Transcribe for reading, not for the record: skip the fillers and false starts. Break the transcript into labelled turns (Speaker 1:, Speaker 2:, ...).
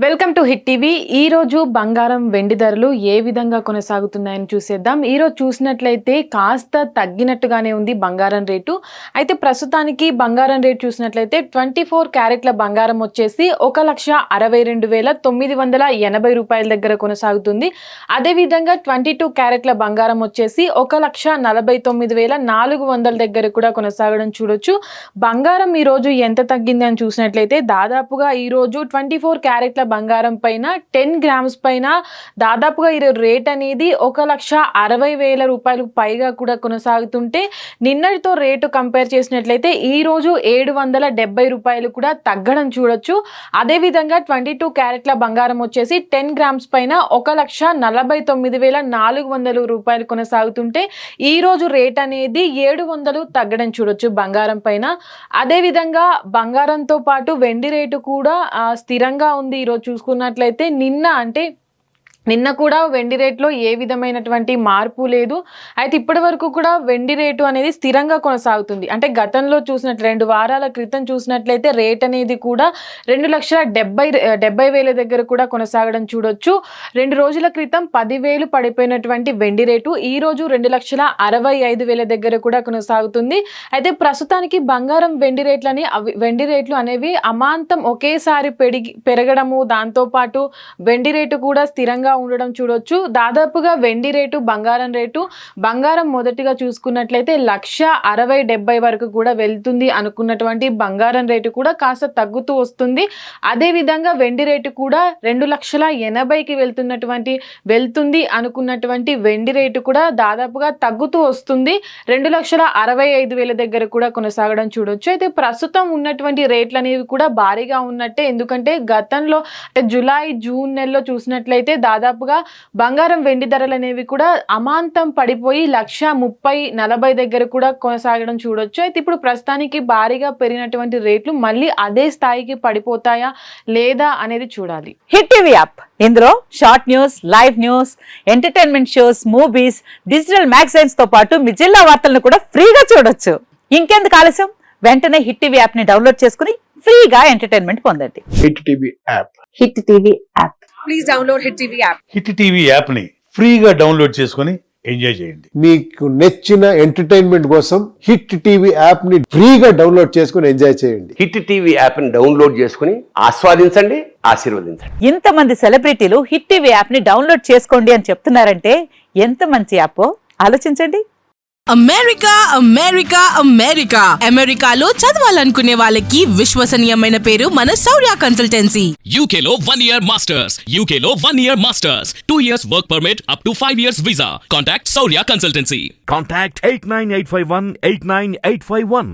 Speaker 1: Welcome to hit TV. ఈ రోజు బంగారం వెండి ధరలు ఏ విధంగా కొనసాగుతున్నాయని చూసేద్దాం. ఈ రోజు చూసినట్లయితే కాస్త తగ్గినట్టుగానే ఉంది బంగారం రేటు. అయితే ప్రస్తుతానికి బంగారం రేటు చూసినట్లయితే 24 క్యారెట్ల బంగారం వచ్చేసి 1,62,980 రూపాయల దగ్గర కొనసాగుతుంది. అదేవిధంగా 22 క్యారెట్ల బంగారం వచ్చేసి 1,49,400 దగ్గర కూడా కొనసాగడం చూడొచ్చు. బంగారం ఈ రోజు ఎంత తగ్గింది అని చూసినట్లయితే దాదాపుగా ఈ రోజు 24 క్యారెట్ల బంగారం పైన 10 గ్రామ్స్ పైన దాదాపుగా ఈ రేట్ అనేది 1,60,000 రూపాయలకు పైగా కూడా కొనసాగుతుంటే నిన్నటితో రేటు కంపేర్ చేసినట్లయితే ఈ రోజు 770 రూపాయలు కూడా తగ్గడం చూడొచ్చు. అదేవిధంగా 22 క్యారెట్ల బంగారం వచ్చేసి 10 గ్రామ్స్ పైన 1,49,400 రూపాయలు కొనసాగుతుంటే ఈ రోజు రేట్ అనేది 700 తగ్గడం చూడొచ్చు బంగారం పైన. అదేవిధంగా బంగారంతో పాటు వెండి రేటు కూడా స్థిరంగా ఉంది. ఈరోజు చూసుకున్నట్లయితే నిన్న కూడా వెండి రేట్లో ఏ విధమైనటువంటి మార్పు లేదు. అయితే ఇప్పటి వరకు కూడా వెండి రేటు అనేది స్థిరంగా కొనసాగుతుంది. అంటే గతంలో చూసినట్లు 2 వారాల క్రితం చూసినట్లయితే రేట్ అనేది కూడా 2,70,000 దగ్గర కూడా కొనసాగడం చూడొచ్చు. 2 రోజుల క్రితం 10,000 పడిపోయినటువంటి వెండి రేటు ఈ రోజు 2,65,000 దగ్గర కూడా కొనసాగుతుంది. అయితే ప్రస్తుతానికి బంగారం వెండి రేట్లు అనేవి అమాంతం ఒకేసారి పెరగడము, దాంతోపాటు వెండి రేటు కూడా స్థిరంగా ఉండడం చూడొచ్చు. దాదాపుగా వెండి రేటు బంగారం మొదటిగా చూసుకున్నట్లయితే 1,60,70 వరకు కూడా వెళ్తుంది అనుకున్నటువంటి బంగారం రేటు కూడా కాస్త తగ్గుతూ వస్తుంది. అదే విధంగా వెండి రేటు కూడా 2,80,000కి వెళ్తుంది అనుకున్నటువంటి వెండి రేటు కూడా దాదాపుగా తగ్గుతూ వస్తుంది. 2,65,000 దగ్గర కూడా కొనసాగడం చూడొచ్చు. అయితే ప్రస్తుతం ఉన్నటువంటి రేట్లు అనేవి కూడా భారీగా ఉన్నట్టే. ఎందుకంటే గతంలో అంటే జూలై జూన్ నెలలో చూసినట్లయితే దాదాపుగా బంగారం వెండి ధరలు అనేవి కూడా అమాంతం పడిపోయి 1,30,40 దగ్గర కూడా కొనసాగడం చూడొచ్చు. అయితే ఇప్పుడు ప్రస్తుతానికి భారీగా పెరిగినటువంటి రేట్లు మళ్ళీ అదే స్థాయికి పడిపోతాయా లేదా అనేది చూడాలి.
Speaker 2: హిట్ టీవీ యాప్, ఇందులో short news, live news, entertainment shows, movies, digital magazines తో పాటు మీ జిల్లా వార్తలను కూడా ఫ్రీగా చూడొచ్చు. ఇంకెందుకు ఆలస్యం, వెంటనే హిట్ టీవీ యాప్ ని డౌన్లోడ్ చేసుకుని ఫ్రీగా ఎంటర్టైన్మెంట్ పొందండి.
Speaker 3: Hit TV app.
Speaker 2: Hit TV app.
Speaker 4: Please download hit TV app.
Speaker 5: Hit TV app ని ఫ్రీగా డౌన్లోడ్ చేసుకుని ఎంజాయ్ చేయండి.
Speaker 3: మీకు నచ్చిన ఎంటర్టైన్మెంట్ కోసం హిట్ టీవీ యాప్ ని ఫ్రీగా డౌన్లోడ్ చేసుకుని ఎంజాయ్ చేయండి.
Speaker 6: హిట్ టీవీ యాప్ ని డౌన్లోడ్ చేసుకుని ఆస్వాదించండి, ఆశీర్వదించండి.
Speaker 2: ఇంతమంది సెలబ్రిటీలు హిట్ టీవీ యాప్ ని డౌన్లోడ్ చేసుకోండి అని చెప్తున్నారంటే ఎంత మంచి యాప్ ఆలోచించండి.
Speaker 4: అమెరికా అమెరికా అమెరికా అమెరికాలో చదవాలనుకునే వాళ్ళకి విశ్వసనీయమైన పేరు మన శౌర్య కన్సల్టెన్సీ.
Speaker 7: UK లో 1 year masters, UK లో 1 year masters, 2 years work permit up to 5 years visa. Contact Shaurya Consultancy.
Speaker 8: Contact 89851 89851.